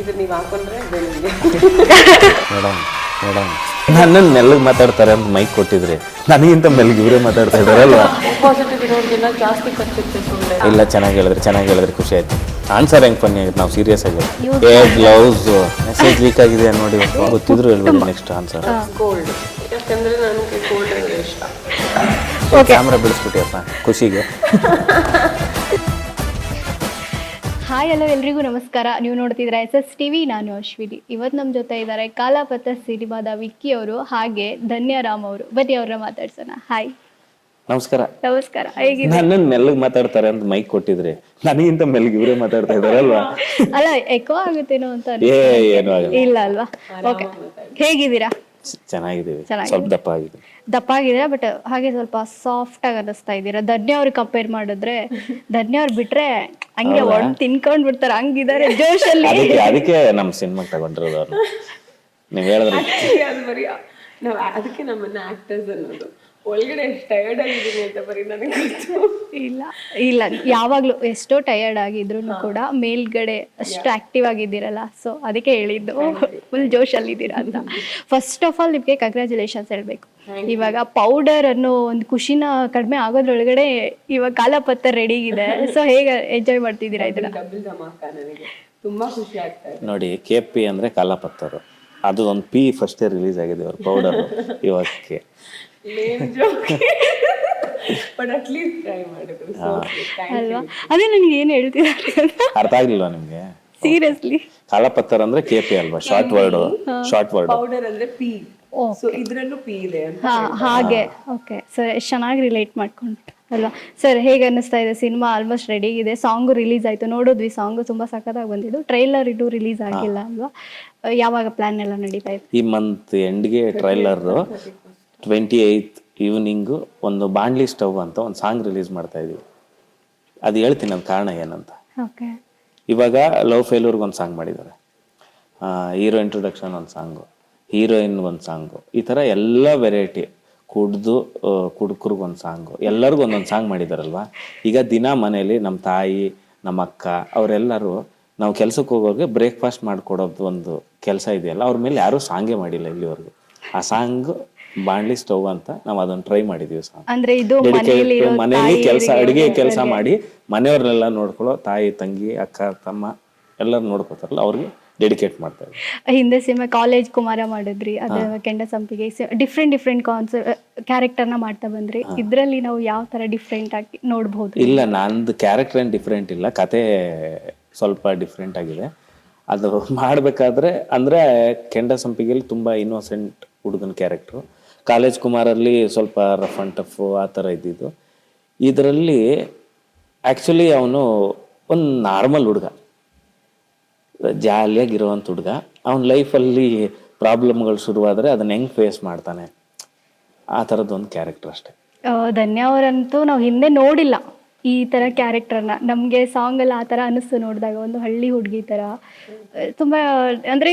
ಇದು ನೀವು ಹಾಕೊಂಡ್ರೆ ಮೇಡಮ್ ಮೇಡಮ್ ನನ್ನನ್ನು ಮೆಲ್ಲಗೆ ಮಾತಾಡ್ತಾರೆ ಅಂತ ಮೈಕ್ ಕೊಟ್ಟಿದ್ರಿ, ನನಗಿಂತ ಮೆಲ್ಲಗೆ ಇವರೇ ಮಾತಾಡ್ತಾ ಇದ್ದಾರಲ್ವಾ? ಪಾಸಿಟಿವ್ ಇರೋರಿಗೆಲ್ಲ ಜಾಸ್ತಿ ಖರ್ಚಿರುತ್ತೆ ಸುಮ್ಮನೆ. ಇಲ್ಲ, ಚೆನ್ನಾಗಿ ಹೇಳಿದ್ರಿ, ಖುಷಿ ಆಯ್ತು. ಆನ್ಸರ್ ಹೆಂಗೆ ಫನ್ನಿ ಆಗುತ್ತೆ, ನಾವು ಸೀರಿಯಸ್ ಆಗಿ ಗ್ಲೌಸ್ ಮೆಸೇಜ್ ವೀಕ್ ಆಗಿದೆ ನೋಡಿ, ಗೊತ್ತಿದ್ರು ಹೇಳ್ಬೋದು ನೆಕ್ಸ್ಟ್ ಆನ್ಸರ್. ಕೋಲ್ಡ್, ಯಾಕಂದ್ರೆ ನನಗೆ ಕೋಲ್ಡ್ ಅಂದರೆ ಇಷ್ಟ. ಕ್ಯಾಮ್ರಾ ಬಿಡಿಸ್ಬಿಟ್ಟಿಯಪ್ಪ ಖುಷಿಗೆ. ಹಾಯ್ ಹಲೋ ಎಲ್ರಿಗೂ ನಮಸ್ಕಾರ. ನೀವು ನೋಡ್ತಿದ್ರೆ SS TV, ನಾನು ಅಶ್ವಿನಿ. ಇವತ್ತು ನಮ್ಮ ಜೊತೆ ಇದ್ದಾರೆ ಕಾಲಾಪತ್ತ ಸಿನಿಮಾದ ವಿಕ್ಕಿ ಅವರು ಹಾಗೆ ಧನ್ಯರಾಮ್ ಅವರು. ಬನ್ನಿ ಅವ್ರನ್ನ ಮಾತಾಡ್ಸೋಣ. ಹಾಯ್, ನಮಸ್ಕಾರ. ನಮಸ್ಕಾರ. ಹೇಗಿದೆ? ನನ್ನನ್ನು ಮೆಲ್ಲಗೆ ಮಾತಾಡ್ತಾರೆ ಅಂತ ಮೈಕ್ ಕೊಟ್ಟಿದ್ರಿ, ನನಗಿಂತ ಮೆಲ್ಲಗೆ ಇವರೇ ಮಾತಾಡ್ತಾ ಇದ್ದಾರಲ್ವಾ? ಅಲ್ಲ, ಎಕೋ ಆಗುತ್ತೇನೋ ಅಂತ ಏನೂ ಆಗಲ್ಲ. ಇಲ್ಲ ಅಲ್ವಾ? ಓಕೆ, ಹೇಗಿದ್ದೀರಾ? ಚೆನ್ನಾಗಿದ್ದೀವಿ, ಸ್ವಲ್ಪ ದಪ್ಪ ಆಗಿದೆ. ದಪ್ಪ ಆಗಿದ್ದೀರಾ, ಬಟ್ ಹಾಗೆ ಸ್ವಲ್ಪ ಸಾಫ್ಟ್ ಆಗಿ ಅನ್ನಿಸ್ತಾ ಇದ್ದೀರಾ. ಧನ್ಯ ಅವ್ರಿಗೆ ಕಂಪೇರ್ ಮಾಡಿದ್ರೆ ಧನ್ಯ ಅವ್ರು ಬಿಟ್ರೆ ಹಂಗೆ ಒಣ್ ತಿನ್ಕೊಂಡ್ ಬಿಡ್ತಾರೆ, ಹಂಗಿದ್ದಾರೆ ಜೋಶಲ್ಲಿ. ಅದಕ್ಕೆ ನಮ್ಮ ಸಿನಿಮಾಗೆ ತಗೊಂಡಿರೋದು ಅವ್ರು. ನೀವು ಹೇಳಿದ್ರೆ ಅದು ಬರೀ ನಾವು ಅದಕ್ಕೆ ನಮ್ಮನ್ನ ಆಕ್ಟರ್ಸ್ ಅನ್ನೋದು. ಒಳಗಡೆ ಎಷ್ಟು ಟಯರ್ಡ್ ಆಗಿದ್ದೀನಿ ಅಂತ ಬರೀ ನನಗೆ ಗೊತ್ತು. ಇಲ್ಲ ಇಲ್ಲ, ಯಾವಾಗ್ಲೂ ಎಷ್ಟೋ ಟಯರ್ಡ್ ಆಗಿದ್ರು ಕೂಡ ಮೇಲ್ಗಡೆ ಅಷ್ಟು ಆಕ್ಟಿವ್ ಆಗಿದ್ದೀರಲ್ಲ, ಸೊ ಅದಕ್ಕೆ ಹೇಳಿದ್ದು ಫುಲ್ ಜೋಶಲ್ಲಿ ಇದ್ದೀರಾ ಅಂತ. ಫಸ್ಟ್ ಆಫ್ ಆಲ್ ನಿಮಗೆ ಕಂಗ್ರ್ಯಾಚುಲೇಷನ್ಸ್ ಹೇಳ್ಬೇಕು. ಇವಾಗ ಪೌಡರ್ ಅನ್ನೋ ಒಂದು ಖುಷಿನ ಕಡಿಮೆ ಆಗೋದ್ರೊಳಗಡೆ ಇವಾಗ ಕಾಲಪತ್ತ ರೆಡಿ ಇದೆ. ಸೊ ಹೇಗೆ ಎಂಜಾಯ್ ಮಾಡ್ತಿದ್ದೀರಾ ಇದನ್ನ? ಡಬಲ್ ಧಮಾಕ, ನನಗೆ ತುಂಬಾ ಖುಷಿ ಆಗ್ತಾ ಇದೆ. ನೋಡಿ, KP ಅಂದ್ರೆ ಕಾಲಪತ್ತರು, ಅದು ಒಂದು P ಫಸ್ಟ್ ರಿಲೀಸ್ ಆಗಿದೆ ಅವ್ರ ಪೌಡರ್ ಇವಾಗಕ್ಕೆ. ಬಟ್ ಅಟ್ಲೀಸ್ಟ್ ಟ್ರೈ ಮಾಡಿದ್ರು ಅಲ್ವಾ? ಅದೇ ನನಗೆ ಏನು ಹೇಳ್ತಿದ್ದಾರೆ ಅರ್ಥ ಆಗ್ಲಿಲ್ವಾ ನಿಮ್ಗೆ? ಸೀರಿಯಸ್ಲಿ, ಕಾಲಪತ್ತರ್ ಅಂದ್ರೆ KP ಅಲ್ವಾ? Short word. ಪೌಡರ್ ಅಂದ್ರೆ ಪಿ, ಸೊ ಇದ್ರಲ್ಲೂ ಪಿ ಇದೆ ಅಂತ. ಹಾಗೆ. ಓಕೆ ಸರ್, ಎಷ್ಟು ಚೆನ್ನಾಗಿ ರಿಲೇಟ್ ಮಾಡ್ಕೊಂಡ್ಬಿಟ್ಟು ಅಲ್ವಾ? ಸರ್, ಹೇಗೆ ಅನ್ನಿಸ್ತಾ ಇದೆ? ಸಿನಿಮಾ ಆಲ್ಮೋಸ್ಟ್ ರೆಡಿ ಇದೆ, ಸಾಂಗು ರಿಲೀಸ್ ಆಯ್ತು, ನೋಡಿದ್ವಿ. ಸಾಂಗು ತುಂಬಾ ಸಖತ್ತಾಗಿ ಬಂದಿದ್ದು. ಟ್ರೈಲರ್ ಇದು ರಿಲೀಸ್ ಆಗಿಲ್ಲ ಅಲ್ವಾ? ಯಾವಾಗ ಪ್ಲಾನ್ ಎಲ್ಲ ನಡೀತಾ ಇದೆ? ಈ ಮಂತ್ ಎಂಡ್ಗೆ ಟ್ರೈಲರ್, 28th ಈವ್ನಿಂಗು ಒಂದು ಬಾಂಡ್ಲಿ ಸ್ಟವ್ ಅಂತ ಒಂದು ಸಾಂಗ್ ರಿಲೀಸ್ ಮಾಡ್ತಾ ಇದೀವಿ. ಅದು ಹೇಳ್ತೀನಿ ನನ್ನ ಕಾರಣ ಏನಂತ. ಓಕೆ, ಇವಾಗ ಲವ್ ಫೇಲ್ಯೂರ್ಗೆ ಒಂದು ಸಾಂಗ್ ಮಾಡಿದ್ದಾರೆ, ಹೀರೋ ಇಂಟ್ರೊಡಕ್ಷನ್ ಒಂದು ಸಾಂಗು, ಹೀರೋಯಿನ್ ಒಂದು ಸಾಂಗು, ಈ ಥರ ಎಲ್ಲ ವೆರೈಟಿ, ಕುಡುಕ್ರಿಗೆ ಒಂದು ಸಾಂಗು, ಎಲ್ಲರಿಗೂ ಒಂದೊಂದು ಸಾಂಗ್ ಮಾಡಿದಾರಲ್ವಾ. ಈಗ ದಿನ ಮನೇಲಿ ನಮ್ಮ ತಾಯಿ, ನಮ್ಮ ಅಕ್ಕ ಅವರೆಲ್ಲರೂ ನಾವು ಕೆಲ್ಸಕ್ಕೆ ಹೋಗೋರಿಗೆ ಬ್ರೇಕ್ಫಾಸ್ಟ್ ಮಾಡಿಕೊಡೋದು ಒಂದು ಕೆಲಸ ಇದೆಯಲ್ಲ, ಅವ್ರ ಮೇಲೆ ಯಾರೂ ಸಾಂಗೇ ಮಾಡಿಲ್ಲ ಇಲ್ಲಿವರೆಗೂ. ಆ ಸಾಂಗ್ ಬಾಂಡ್ಲಿ ಸ್ಟವ್ ಅಂತ ನಾವು ಅದನ್ನ ಟ್ರೈ ಮಾಡಿದೀವಿ. ಸಾಂಗ್ ಅಂದ್ರೆ ಇದು ಮನೆಯಲ್ಲಿ ಕೆಲಸ, ಅಡಿಗೆ ಕೆಲಸ ಮಾಡಿ ಮನೆಯವ್ರನ್ನೆಲ್ಲ ನೋಡ್ಕೊಳ್ಳೋ ತಾಯಿ, ತಂಗಿ, ಅಕ್ಕ, ತಮ್ಮ ಎಲ್ಲರೂ ನೋಡ್ಕೋತಾರಲ್ಲ, ಅವ್ರಿಗೆ ಡೆಡಿಕೇಟ್ ಮಾಡ್ತಾ ಇದ್ದೀವಿ. ಹಿಂದೆ ಸಿನಿಮಾ ಕಾಲೇಜ್ ಕುಮಾರ ಮಾಡಿದ್ರಿ, ಅದು ಕೆಂಡ ಸಂಪಿಗೆ, ಡಿಫ್ರೆಂಟ್ ಕ್ಯಾರೆಕ್ಟರ್ನ ಮಾಡ್ತಾ ಬಂದ್ರಿ. ಇದ್ರಲ್ಲಿ ನಾವು ಯಾವ ತರ ಡಿಫ್ರೆಂಟ್ ಆಗಿ ನೋಡ್ಬೋದು? ಇಲ್ಲ, ನಂದು ಕ್ಯಾರೆಕ್ಟರ್ ಏನು ಡಿಫ್ರೆಂಟ್ ಇಲ್ಲ, ಕತೆ ಸ್ವಲ್ಪ ಡಿಫ್ರೆಂಟ್ ಆಗಿದೆ. ಅದು ಮಾಡಬೇಕಾದ್ರೆ ಅಂದರೆ ಕೆಂಡ ಸಂಪಿಗೆಯಲ್ಲಿ ತುಂಬ ಇನ್ನೋಸೆಂಟ್ ಹುಡುಗನ ಕ್ಯಾರೆಕ್ಟ್ರು, ಕಾಲೇಜ್ ಕುಮಾರಲ್ಲಿ ಸ್ವಲ್ಪ ರಫ್ ಆ್ಯಂಡ್ ಟಫ್ ಆ ಥರ ಇದ್ದಿದ್ದು. ಇದರಲ್ಲಿ ಆ್ಯಕ್ಚುಲಿ ಅವನು ಒಂದು ನಾರ್ಮಲ್ ಹುಡುಗ, ಜಾಲಿಯಾಗಿರೋವಂಥ ಹುಡುಗ. ಅವನ ಲೈಫಲ್ಲಿ ಪ್ರಾಬ್ಲಮ್ಗಳು ಶುರುವಾದರೆ ಅದನ್ನ ಹೆಂಗೆ ಫೇಸ್ ಮಾಡ್ತಾನೆ, ಆ ಥರದ್ದೊಂದು ಕ್ಯಾರೆಕ್ಟರ್ ಅಷ್ಟೇ. ಧನ್ಯ ಅವರಂತೂ ನಾವು ಹಿಂದೆ ನೋಡಿಲ್ಲ ಈ ಥರ ಕ್ಯಾರೆಕ್ಟರ್ನ. ನಮಗೆ ಸಾಂಗಲ್ಲಿ ಆ ಥರ ಅನ್ನಿಸ್ತು ನೋಡಿದಾಗ, ಒಂದು ಹಳ್ಳಿ ಹುಡುಗಿ ಥರ ತುಂಬ, ಅಂದರೆ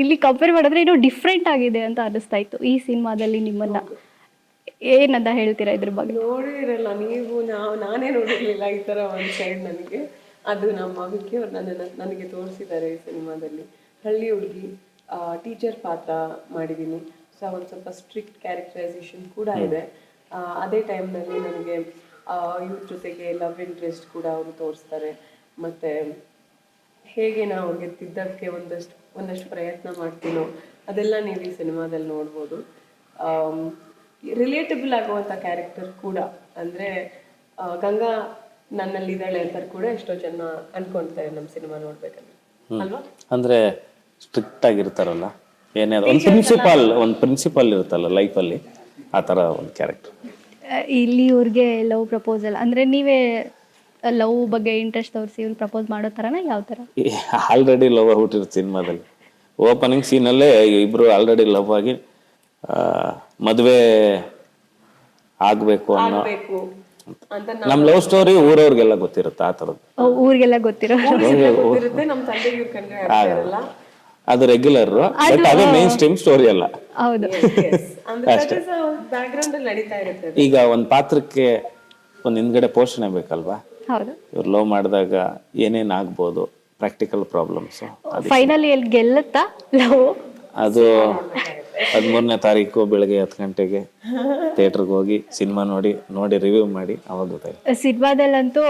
ಇಲ್ಲಿ ಕಂಪೇರ್ ಮಾಡಿದ್ರೆ ಇನ್ನೂ ಡಿಫ್ರೆಂಟ್ ಆಗಿದೆ ಅಂತ ಅನ್ನಿಸ್ತಾ ಇತ್ತು ಈ ಸಿನಿಮಾದಲ್ಲಿ. ನಿಮ್ಮನ್ನ ಏನಂತ ಹೇಳ್ತೀರಾ ಇದ್ರ ಬಗ್ಗೆ? ನೋಡಿರಲ್ಲ ನೀವು, ನಾನೇ ನೋಡಿರ್ಲಿಲ್ಲ ಈ ಥರ ಒಂದು ಸೈಡ್. ನನಗೆ ಅದು ನಮ್ಮ ವಿಕ್ಕಿ ಅವ್ರು ನನಗೆ ತೋರಿಸಿದ್ದಾರೆ ಈ ಸಿನಿಮಾದಲ್ಲಿ. ಹಳ್ಳಿ ಹುಡುಗಿ ಟೀಚರ್ ಪಾತ್ರ ಮಾಡಿದ್ದೀನಿ. ಸೊ ಒಂದು ಸ್ವಲ್ಪ ಸ್ಟ್ರಿಕ್ಟ್ ಕ್ಯಾರೆಕ್ಟರೈಸೇಷನ್ ಕೂಡ ಇದೆ. ಅದೇ ಟೈಮ್ನಲ್ಲಿ ನನಗೆ ಇವ್ರ ಜೊತೆಗೆ ಲವ್ ಇಂಟ್ರೆಸ್ಟ್ ಕೂಡ ಅವರು ತೋರಿಸ್ತಾರೆ. ಮತ್ತು ಹೇಗೆ ನಾವು ಅವ್ರಿಗೆ ತಿದ್ದಕ್ಕೆ ಒಂದಷ್ಟು ಪ್ರಯತ್ನ ಮಾಡ್ತೀನೋ ಅದೆಲ್ಲ ನೀವು ಈ ಸಿನಿಮಾದಲ್ಲಿ ನೋಡ್ಬೋದು. ರಿಲೇಟಬಲ್ ಆಗುವಂಥ ಕ್ಯಾರೆಕ್ಟರ್ ಕೂಡ, ಅಂದರೆ ಗಂಗಾ ನನ್ನಲ್ಲಿದ್ದಾಳೆ ಅಂತ ಕೂಡ ಎಷ್ಟೋ ಜನ ಅನ್ಕೊಂತಾರೆ ನಮ್ಮ ಸಿನಿಮಾ ನೋಡ್ಬೇಕಂದ್ರೆ, ಅಲ್ವಾ? ಅಂದರೆ ಸ್ಟ್ರಿಕ್ಟ್ ಆಗಿರ್ತಾರಲ್ಲ, ಏನೇ ಒಂದು ಪ್ರಿನ್ಸಿಪಲ್ ಇರುತ್ತಲ್ಲ ಲೈಫಲ್ಲಿ, ಆ ಥರ ಒಂದು ಕ್ಯಾರೆಕ್ಟರ್. ಇಲ್ಲಿ ಇವ್ರಿಗೆ ಲವ್ ಪ್ರಪೋಸಲ್ ಅಂದರೆ ನೀವೇ ಲವ್ ಬಗ್ಗೆ ಇಂಟ್ರೆಸ್ಟ್ ತೋರಿಸಿ ಇವ್ರು ಪ್ರಪೋಸ್ ಮಾಡೋ ಥರನ ಯಾವ ಥರ? ಆಲ್ರೆಡಿ ಲವ್ ಆಗ್ಬಿಟ್ಟಿರುತ್ತೆ ಸಿನಿಮಾದಲ್ಲಿ. ಓಪನಿಂಗ್ ಸೀನಲ್ಲೇ ಇಬ್ರು ಆಲ್ರೆಡಿ ಲವ್ ಆಗಿ ಮದುವೆ ಆಗಬೇಕು ಅನ್ನೋ ನಮ್ಮ ಲವ್ ಸ್ಟೋರಿ ಊರವ್ರಿಗೆಲ್ಲ ಗೊತ್ತಿರುತ್ತೆ. ಆ ಥರದ್ದು ಊರಿಗೆಲ್ಲ ಗೊತ್ತಿರೋ ನಮ್ಮ ತಂದೆಗೆ ಇವ್ರು ಕಂಡ್ರೆ ಆಗಲ್ಲ, ಅದು ರೆಗ್ಯುಲರ್, ಬಟ್ ಅದು ಮೇನ್ ಸ್ಟ್ರೀಮ್ ಸ್ಟೋರಿ ಅಲ್ಲ. ಹೌದು, ಬ್ಯಾಕ್ಗ್ರೌಂಡ್ ಅಲ್ಲಿ ನಡೀತಾ ಇರುತ್ತೆ. ಈಗ ಒಂದು ಪಾತ್ರಕ್ಕೆ ಒಂದು ಹಿಂದ್ಗಡೆ ಪೋಷಣೆ ಬೇಕಲ್ವಾ? ಹೌದು. ಇವ್ರು ಲವ್ ಮಾಡಿದಾಗ ಏನೇನು ಆಗ್ಬೋದು, ಪ್ರಾಕ್ಟಿಕಲ್ ಪ್ರಾಬ್ಲಮ್ಸು. ಫೈನಲಿ ಎಲ್ಲಿ ಗೆಲ್ಲುತ್ತಾ ಲವ್? ಅದು 13ನೇ ತಾರೀಕು ಬೆಳಗ್ಗೆ 10 ಗಂಟೆಗೆ ಥಿಯೇಟ್ರಿಗೆ ಹೋಗಿ ಸಿನಿಮಾ ನೋಡಿ ರಿವ್ಯೂ ಮಾಡಿ ಅವಾಗ ಗೊತ್ತಾಯ್ತು. ಸಿನಿಮಾದಲ್ಲಂತೂ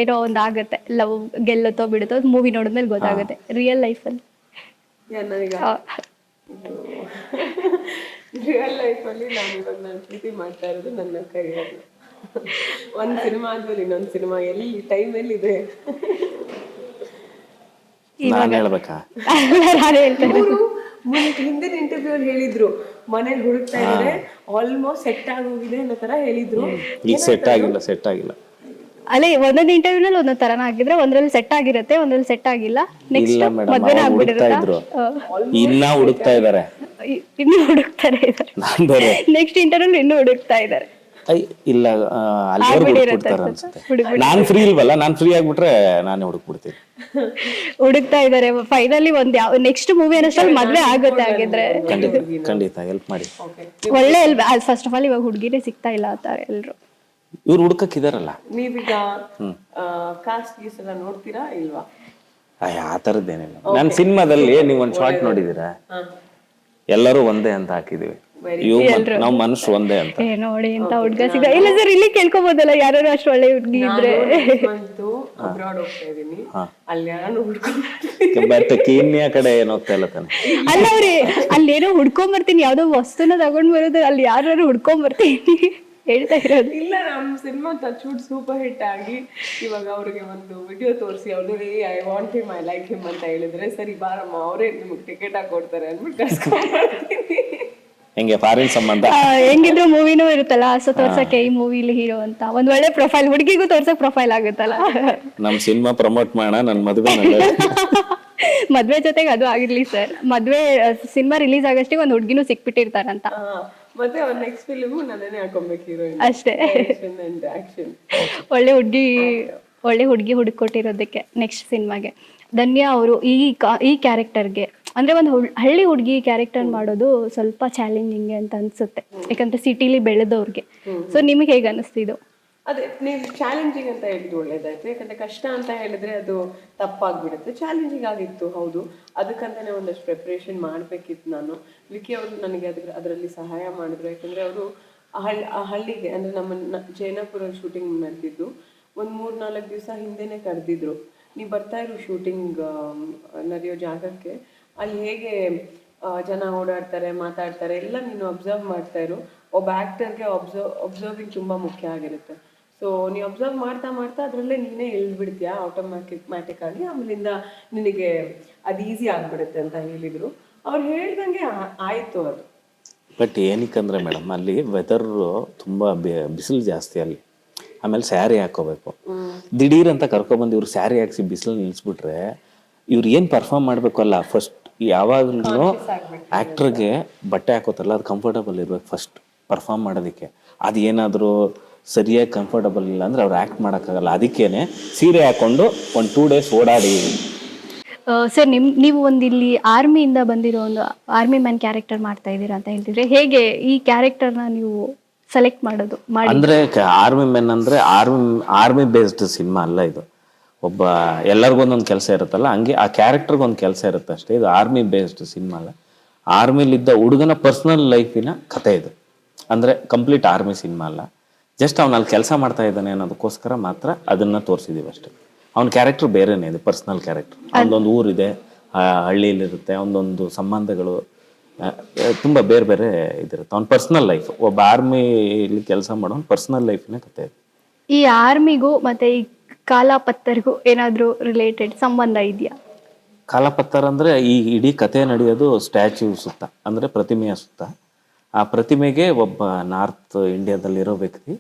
ಏನೋ ಒಂದು ಆಗುತ್ತೆ, ಲವ್ ಗೆಲ್ಲುತ್ತೋ ಬಿಡುತ್ತೋ ಮೂವಿ ನೋಡಿದ್ಮೇಲೆ ಗೊತ್ತಾಗುತ್ತೆ. ರಿಯಲ್ ಲೈಫಲ್ಲಿ ನನಗ ರಿಯಲ್ ಲೈಫಲ್ಲಿ ನಾನು ಪ್ರೀತಿ ಮಾಡ್ತಾ ಇರೋದು ನನ್ನ ಕರಿಯರ್. ಒಂದು ಸಿನಿಮಾ ಆದ್ಮೇಲೆ ಇನ್ನೊಂದು ಸಿನಿಮಾ, ಎಲ್ಲಿ ಟೈಮ್ ಎಲ್ಲಿದೆ? ನಾನು ಹೇಳ್ಬೇಕಾ? ನಾನು ಹೇಳ್ತೇನೆ. ಹಿಂದಿನ ಇಂಟರ್ವ್ಯೂ ಅಲ್ಲಿ ಹೇಳಿದ್ರು ಮನೇಲಿ ಹುಡುಕ್ತಾ ಇದ್ರೆ ಆಲ್ಮೋಸ್ಟ್ ಸೆಟ್ ಆಗೋಗಿದೆ ಅನ್ನೋ ತರ ಹೇಳಿದ್ರು. ಈಗ ಸೆಟ್ ಆಗಿಲ್ಲ. ಅಲ್ಲೇ ಒಂದೊಂದು ಇಂಟರ್ವ್ಯೂನಲ್ಲಿ ಒಂದೊಂದು ತರನ ಆಗಿದ್ರೆ, ಒಂದ್ರಲ್ಲಿ ಸೆಟ್ ಆಗಿರುತ್ತೆ, ಒಂದ್ರಲ್ಲಿ ಸೆಟ್ ಆಗಿಲ್ಲ. ನೆಕ್ಸ್ಟ್ ಇಲ್ಲ ಮೇಡಮ್, ಮದ್ವೆನೇ ಆಗ್ಬಿಟ್ಟಿರುತ್ತೆ. ಇನ್ನ ಹುಡುಕ್ತಾ ಇದಾರೆ, ಇನ್ನು ಹುಡುಕ್ತಾರೆ ಇದ್ದಾರೆ. ನಾನ್ ಬೇರೆ ನೆಕ್ಸ್ಟ್ ಇಂಟರ್ವ್ಯೂ ಇನ್ನೂ ಹುಡುಕ್ತಾ ಇದ್ದಾರೆ. ಇಲ್ಲ ಅಲ್ಲಿವರೆಗೂ ಹುಡುಕ್ಬಿಡ್ತಾರೆ ಅನ್ಸುತ್ತೆ. ನಾನ್ ಫ್ರೀ ಇಲ್ವಲ್ಲ, ನಾನ್ ಫ್ರೀ ಆಗ್ಬಿಟ್ರೆ ನಾನೇ ಹುಡುಕ್ಬಿಡ್ತೀನಿ. ಹುಡುಕ್ತಾ ಇದಾರೆ. ಫೈನಲಿ ಒಂದ್ ಯಾವ ನೆಕ್ಸ್ಟ್ ಮೂವಿ ಅನ್ನೋಷ್ಟ್ರಲ್ಲಿ ಮದ್ವೆ ಆಗುತ್ತೆ ಆಗಿದ್ರೆ. ಖಂಡಿತ ಹೆಲ್ಪ್ ಮಾಡಿ. ಒಳ್ಳೆ ಫಸ್ಟ್ ಆಫ್ ಆಲ್ ಇವಾಗ ಹುಡುಗಿನೇ ಸಿಗ್ತಾ ಇಲ್ಲ ಅಂತಾರೆ ಎಲ್ರು. ಇವ್ರು ಹುಡುಕಕ್ಕಿದಾರಲ್ಲ. ನೀವೀಗ ಕಾಸ್ಟ್ ಗೀಸ್ ಎಲ್ಲ ನೋಡ್ತೀರಾ ಇಲ್ವಾ? ಆ ತರದ್ದೇನಿಲ್ಲ. ನನ್ನ ಸಿನಿಮಾದಲ್ಲಿ ನೀವು ಒಂದು ಶಾರ್ಟ್ ನೋಡಿದೀರಾ? ಎಲ್ಲರೂ ಒಂದೇ ಅಂತ ಹಾಕಿದೀವಿ. ನಾವು ಮನುಷ್ಯ ಒಂದೇ ಅಂತ. ನೋಡಿ ಅಂತ ಹುಡುಗ ಸಿಗ ಇಲ್ಲ ಸರ್, ಇಲ್ಲಿ ಕೇಳ್ಕೊಬೋದಲ್ಲ, ಯಾರು ಅಷ್ಟು ಒಳ್ಳೆ ಹುಡುಗಿ ಇದ್ರೆ. ಅಬ್ರಾಡ್ ಹೋಗ್ತಾ ಇದೀನಿ, ಅಲ್ಲಿ ಯಾರು ಬಟ್ ಕೀನ್ಯಾ ಕಡೆ ಏನ್ ಹೋಗ್ತಾ ಇಲ್ಲ ತಾನೆ? ಅಲ್ಲ ಅವ್ರಿ ಅಲ್ಲೇನೋ ಹುಡ್ಕೊಂಡ್ ಬರ್ತೀನಿ, ಯಾವ್ದೋ ವಸ್ತುನ ತಗೊಂಡ್ ಬರೋದು, ಅಲ್ಲಿ ಯಾರು ಹುಡ್ಕೊಂಡ್ ಬರ್ತೀನಿ ಹೇಳ್ತಾ ಇರೋದು. ಇಲ್ಲ, ನಮ್ ಸಿನಿಮಾ ಟಚ್ವುಡ್ ಸೂಪರ್ ಹಿಟ್ ಆಗಿ ಇವಾಗ ಅವ್ರಿಗೆ ಒಂದು ವಿಡಿಯೋ ತೋರಿಸಿ ಅವ್ರು I want him, I like him ಅಂತ ಹೇಳಿದ್ರೆ, ಸರಿ ಬಾರಮ್ಮ ಅವರೇ ನಿಮ್ಗೆ ಟಿಕೆಟ್ ಹಾಕೊಡ್ತಾರೆ ಅಂದ್ಬಿಟ್ಟು ಕರ್ಸ್ಕೊಂಡ್ಬರ್ತೀನಿ. ಹೆಂಗೆ ಫಾರಿನ್ ಸಂಬಂಧ ಹೆಂಗಿದ್ರು ಮೂವಿನೂ ಇರುತ್ತಲ್ಲ, ಸೊ ತೋರ್ಸಕ್ಕೆ ಈ ಮೂವಿಲಿ ಹೀರೋ ಅಂತ ಒಂದ್ ಒಳ್ಳೆ ಪ್ರೊಫೈಲ್, ಹುಡುಗಿಗೂ ತೋರ್ಸಕ್ ಪ್ರೊಫೈಲ್ ಆಗುತ್ತಲ್ಲ. ನಮ್ ಸಿನಿಮಾ ಪ್ರಮೋಟ್ ಮಾಡೋಣ, ನನ್ ಮದುವೆ ಮದ್ವೆ ಜೊತೆಗೆ ಅದು ಆಗಿರ್ಲಿ ಸರ್. ಮದ್ವೆ ಸಿನಿಮಾ ರಿಲೀಸ್ ಆಗಷ್ಟೇ ಒಂದ್ ಹುಡುಗಿನೂ ಸಿಕ್ಬಿಟ್ಟಿರ್ತಾರಂತ. ಮತ್ತೆ ಅವ್ರ ನೆಕ್ಸ್ಟ್ ಫಿಲ್ಮು ನನ್ನೇ ಹಾಕೊಬೇಕು ಹೀರೋಯಿನ್ ಅಷ್ಟೇ. ಒಳ್ಳೆ ಹುಡುಗಿ ಹುಡುಕೊಟ್ಟಿರೋದಕ್ಕೆ ನೆಕ್ಸ್ಟ್ ಸಿನಿಮಾಗೆ. ಧನ್ಯಾ ಅವರು ಈ ಕ್ಯಾರೆಕ್ಟರ್ಗೆ ಅಂದ್ರೆ ಒಂದು ಹಳ್ಳಿ ಹುಡುಗಿ ಕ್ಯಾರೆಕ್ಟರ್ ಮಾಡೋದು ಸ್ವಲ್ಪ ಚಾಲೆಂಜಿಂಗ್ ಅಂತ ಅನ್ಸುತ್ತೆ, ಯಾಕಂದ್ರೆ ಸಿಟಿಲಿ ಬೆಳೆದವ್ರಿಗೆ. ಸೊ ನಿಮಗೆ ಹೇಗೆ ಅನಿಸ್ತಿದ್ದು? ಅದೇ ನೀವು ಚಾಲೆಂಜಿಂಗ್ ಅಂತ ಹೇಳಿದ್ದು ಒಳ್ಳೇದಾಯ್ತು, ಯಾಕಂದ್ರೆ ಕಷ್ಟ ಅಂತ ಹೇಳಿದ್ರೆ ಅದು ತಪ್ಪಾಗ್ಬಿಡುತ್ತೆ. ಚಾಲೆಂಜಿಂಗ್ ಆಗಿತ್ತು, ಹೌದು. ಅದಕ್ಕಂತಾನೆ ಒಂದಷ್ಟು ಪ್ರಿಪ್ರೇಷನ್ ಮಾಡ್ಬೇಕಿತ್ತು ನಾನು. ವಿಕಿ ಅವರು ನನಗೆ ಅದರಲ್ಲಿ ಸಹಾಯ ಮಾಡಿದ್ರು, ಯಾಕಂದ್ರೆ ಅವರು ಆ ಹಳ್ಳಿಗೆ ಅಂದ್ರೆ ನಮ್ಮ ಜೈನಾಪುರ ಶೂಟಿಂಗ್ ನಡೆದಿದ್ದು ಒಂದು 3-4 ದಿವಸ ಹಿಂದೆನೆ ಕರೆದಿದ್ರು. ನೀವು ಬರ್ತಾ ಇರೋ ಶೂಟಿಂಗ್ ನಡೆಯೋ ಜಾಗಕ್ಕೆ, ಅಲ್ಲಿ ಹೇಗೆ ಜನ ಓಡಾಡ್ತಾರೆ, ಮಾತಾಡ್ತಾರೆ ಎಲ್ಲ ನೀನು ಅಬ್ಸರ್ವ್ ಮಾಡ್ತಾ ಇರು. ಒಬ್ಬ ಆ್ಯಕ್ಟರ್ಗೆ ಅಬ್ಸರ್ವಿಂಗ್ ತುಂಬ ಮುಖ್ಯ ಆಗಿರುತ್ತೆ. ಸೊ ನೀವು ಅಬ್ಸರ್ವ್ ಮಾಡ್ತಾ ಮಾಡ್ತಾ ಅದರಲ್ಲೇ ನೀನೇ ಇಳ್ದ್ಬಿಡ್ತೀಯಾ ಆಟೋಮ್ಯಾಟಿಕ್ ಆಗಿ, ಆಮೇಲಿಂದ ನಿನಗೆ ಅದು ಈಸಿ ಆಗಿಬಿಡುತ್ತೆ ಅಂತ ಹೇಳಿದರು. ಅವ್ರು ಹೇಳ್ದಂಗೆ ಆಯಿತು ಅದು. ಬಟ್ ಏನಕ್ಕಂದ್ರೆ ಮೇಡಮ್, ಅಲ್ಲಿ ವೆದರ್ ತುಂಬ ಬಿಸಿಲು ಜಾಸ್ತಿ ಅಲ್ಲಿ. ಆಮೇಲೆ ಸ್ಯಾರಿ ಹಾಕೋಬೇಕು. ದಿಢೀರ್ ಅಂತ ಕರ್ಕೊಬಂದು ಇವ್ರು ಸ್ಯಾರಿ ಹಾಕ್ಸಿ ಬಿಸಿಲು ನಿಲ್ಲಿಸ್ಬಿಟ್ರೆ ಇವ್ರು ಏನು ಪರ್ಫಾರ್ಮ್ ಮಾಡಬೇಕು ಅಲ್ಲ. ಫಸ್ಟ್ ಯಾವಾಗಲೂ ಆ್ಯಕ್ಟ್ರಿಗೆ ಬಟ್ಟೆ ಹಾಕೋತಾರಲ್ಲ, ಅದು ಕಂಫರ್ಟಬಲ್ ಇರ್ಬೇಕು ಫಸ್ಟ್ ಪರ್ಫಾರ್ಮ್ ಮಾಡೋದಕ್ಕೆ. ಅದು ಏನಾದರೂ ಸರಿಯಾಗಿ ಕಂಫರ್ಟಬಲ್ ಇಲ್ಲ ಅಂದರೆ ಅವ್ರು ಆ್ಯಕ್ಟ್ ಮಾಡೋಕ್ಕಾಗಲ್ಲ. ಅದಕ್ಕೇನೆ ಸೀರೆ ಹಾಕ್ಕೊಂಡು ಒಂದು 2 days ಓಡಾಡಿ. ಸರ್ ನೀವು ಒಂದು ಇಲ್ಲಿ ಆರ್ಮಿಯಿಂದ ಬಂದಿರೋ ಒಂದು ಆರ್ಮಿ ಮ್ಯಾನ್ ಕ್ಯಾರೆಕ್ಟರ್ ಮಾಡ್ತಾ ಇದ್ದೀರಾ ಅಂತ ಹೇಳ್ತಿದ್ರೆ, ಹೇಗೆ ಈ ಕ್ಯಾರೆಕ್ಟರ್ನ ನೀವು ಸೆಲೆಕ್ಟ್ ಮಾಡೋದು? ಅಂದರೆ ಆರ್ಮಿ ಮೆನ್ ಅಂದರೆ ಆರ್ಮಿ ಬೇಸ್ಡ್ ಸಿನಿಮಾ ಅಲ್ಲ ಇದು. ಒಬ್ಬ ಎಲ್ಲರಿಗೊಂದೊಂದು ಕೆಲಸ ಇರುತ್ತಲ್ಲ, ಹಂಗೆ ಆ ಕ್ಯಾರೆಕ್ಟರ್ಗೊಂದು ಕೆಲಸ ಇರುತ್ತೆ ಅಷ್ಟೇ. ಇದು ಆರ್ಮಿ ಬೇಸ್ಡ್ ಸಿನಿಮಾ ಅಲ್ಲ. ಆರ್ಮಿಲಿದ್ದ ಹುಡುಗನ ಪರ್ಸ್ನಲ್ ಲೈಫಿನ ಕಥೆ ಇದು. ಅಂದರೆ ಕಂಪ್ಲೀಟ್ ಆರ್ಮಿ ಸಿನಿಮಾ ಅಲ್ಲ. ಜಸ್ಟ್ ಅವನಲ್ಲಿ ಕೆಲಸ ಮಾಡ್ತಾ ಇದ್ದಾನೆ ಅನ್ನೋದಕ್ಕೋಸ್ಕರ ಮಾತ್ರ ಅದನ್ನು ತೋರಿಸಿದ್ದೀವಿ ಅಷ್ಟೇ. ಅವ್ನ ಕ್ಯಾರೆಕ್ಟರ್ ಬೇರೆನೇ ಇದೆ, ಪರ್ಸ್ನಲ್ ಕ್ಯಾರೆಕ್ಟರ್. ಅವನದೊಂದು ಊರಿದೆ, ಹಳ್ಳಿಯಲ್ಲಿರುತ್ತೆ, ಒಂದೊಂದು ಸಂಬಂಧಗಳು ತುಂಬ ಬೇರೆ ಬೇರೆ ಇದಿರುತ್ತೆ. ಅವ್ನ ಪರ್ಸ್ನಲ್ ಲೈಫ್, ಒಬ್ಬ ಆರ್ಮಿಲಿ ಕೆಲಸ ಮಾಡೋ ಪರ್ಸ್ನಲ್ ಲೈಫಿನ ಕಥೆ ಇದೆ. ಈ ಆರ್ಮಿಗೂ ಮತ್ತೆ ಈ ಕಾಲಾಪತ್ತರಿಗೂ ಏನಾದರೂ ರಿಲೇಟೆಡ್ ಸಂಬಂಧ ಇದೆಯಾ? ಕಾಲಾಪತ್ತರ್ ಅಂದರೆ ಈ ಇಡೀ ಕಥೆ ನಡೆಯೋದು ಸ್ಟ್ಯಾಚ್ಯೂ ಸುತ್ತ, ಅಂದರೆ ಪ್ರತಿಮೆಯ ಸುತ್ತ. ಆ ಪ್ರತಿಮೆಗೆ ಒಬ್ಬ ನಾರ್ತ್ ಇಂಡಿಯಾದಲ್ಲಿರೋ ವ್ಯಕ್ತಿ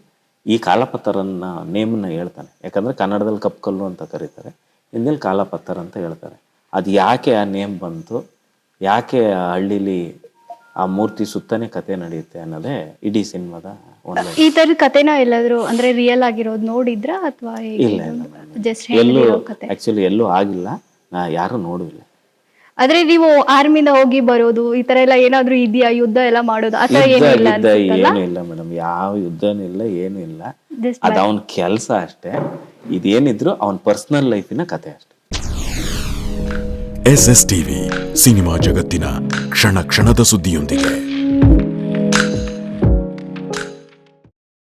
ಈ ಕಾಲಾಪತ್ತರನ್ನ ನೇಮನ್ನ ಹೇಳ್ತಾನೆ. ಯಾಕಂದರೆ ಕನ್ನಡದಲ್ಲಿ ಕಪ್ಪು ಅಂತ ಕರೀತಾರೆ, ಹಿಂದಿಯಲ್ಲಿ ಕಾಲಾಪತ್ತರ್ ಅಂತ ಹೇಳ್ತಾರೆ. ಅದು ಯಾಕೆ ಆ ನೇಮ್ ಬಂತು, ಯಾಕೆ ಆ ಹಳ್ಳಿಲಿ ಆ ಮೂರ್ತಿ ಸುತ್ತನೇ ಕತೆ ನಡೆಯುತ್ತೆ ಅನ್ನೋದೇ ಇಡೀ ಸಿನಿಮಾದ ಒಂದು. ಈ ಥರದ ಕತೆನ ಎಲ್ಲಾದರೂ ಅಂದರೆ ರಿಯಲ್ ಆಗಿರೋದು ನೋಡಿದ್ರಾ ಅಥವಾ ಇಲ್ಲ ಜಸ್ಟ್ ಎಲ್ಲೂ ಆ್ಯಕ್ಚುಲಿ ಎಲ್ಲೂ ಆಗಿಲ್ಲ, ಯಾರೂ ನೋಡಿಲ್ಲ. ಆದ್ರೆ ನೀವು ಆರ್ಮಿಯಿಂದ ಹೋಗಿ ಬರೋದು ಈ ತರ ಎಲ್ಲ ಏನಾದ್ರೂ ಇದೆಯಾ? ಯುದ್ಧ ಎಲ್ಲ ಮಾಡೋದು ಆ ತರ ಏನೂ ಇಲ್ಲ ಅನ್ಸುತ್ತಲ್ಲ? ಏನೂ ಇಲ್ಲ ಮೇಡಮ್, ಯಾವ ಯುದ್ಧನೂ ಇಲ್ಲ, ಏನೂ ಇಲ್ಲ. ಅದು ಅವನ ಕೆಲಸ ಅಷ್ಟೇ. ಇದೇನಿದ್ರು ಅವನ ಪರ್ಸನಲ್ ಲೈಫಿನ ಕತೆ ಅಷ್ಟೇ. SS ಟಿವಿ ಸಿನಿಮಾ ಜಗತ್ತಿನ ಕ್ಷಣ ಕ್ಷಣದ ಸುದ್ದಿಯೊಂದಿಗೆ.